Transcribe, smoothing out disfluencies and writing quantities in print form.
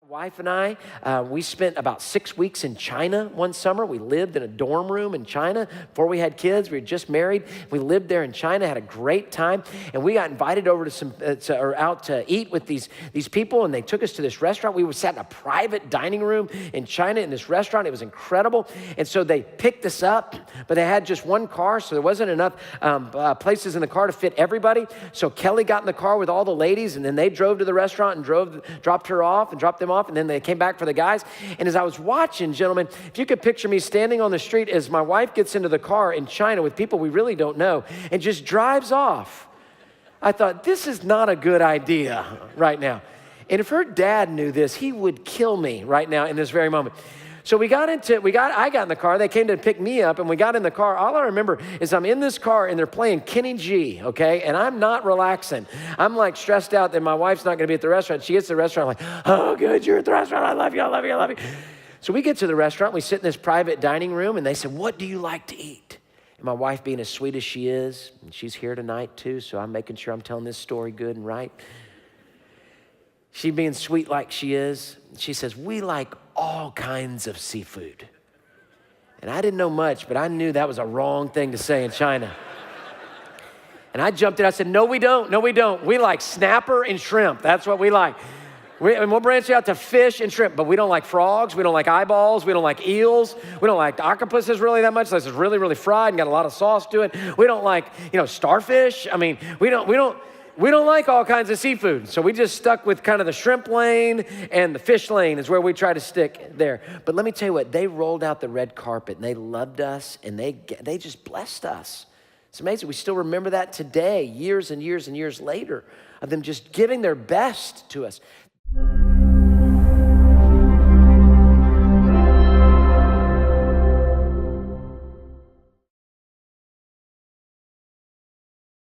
Wife and I, we spent about 6 weeks in China one summer. We lived in a dorm room in China before we had kids. We were just married. We lived there in China, had a great time, and we got invited over to out to eat with these people, and they took us to this restaurant. We sat in a private dining room in China in this restaurant. It was incredible, and so they picked us up, but they had just one car, so there wasn't enough places in the car to fit everybody. So Kelly got in the car with all the ladies, and then they drove to the restaurant and dropped her off and dropped them off. And then they came back for the guys. And as I was watching, gentlemen, if you could picture me standing on the street as my wife gets into the car in China with people we really don't know and just drives off, I thought, this is not a good idea right now. And if her dad knew this, he would kill me right now in this very moment. So I got in the car. They came to pick me up, and we got in the car. All I remember is I'm in this car, and they're playing Kenny G, okay? And I'm not relaxing. I'm like stressed out that my wife's not going to be at the restaurant. She gets to the restaurant, I'm like, oh, good, you're at the restaurant. I love you, I love you, I love you. So we get to the restaurant. We sit in this private dining room, and they said, what do you like to eat? And my wife, being as sweet as she is, and she's here tonight too, so I'm making sure I'm telling this story good and right. She being sweet like she is, she says, we like all kinds of seafood. And I didn't know much, but I knew that was a wrong thing to say in China. And I jumped in, I said, no, we don't, no, we don't. We like snapper and shrimp, that's what we like. And we'll branch out to fish and shrimp, but we don't like frogs, we don't like eyeballs, we don't like eels, we don't like octopuses really that much, unless it's really, really fried and got a lot of sauce to it. We don't like, starfish. I mean, we don't like all kinds of seafood. So we just stuck with kind of the shrimp lane, and the fish lane is where we try to stick there. But let me tell you what, they rolled out the red carpet, and they loved us, and they just blessed us. It's amazing. We still remember that today, years and years and years later, of them just giving their best to us.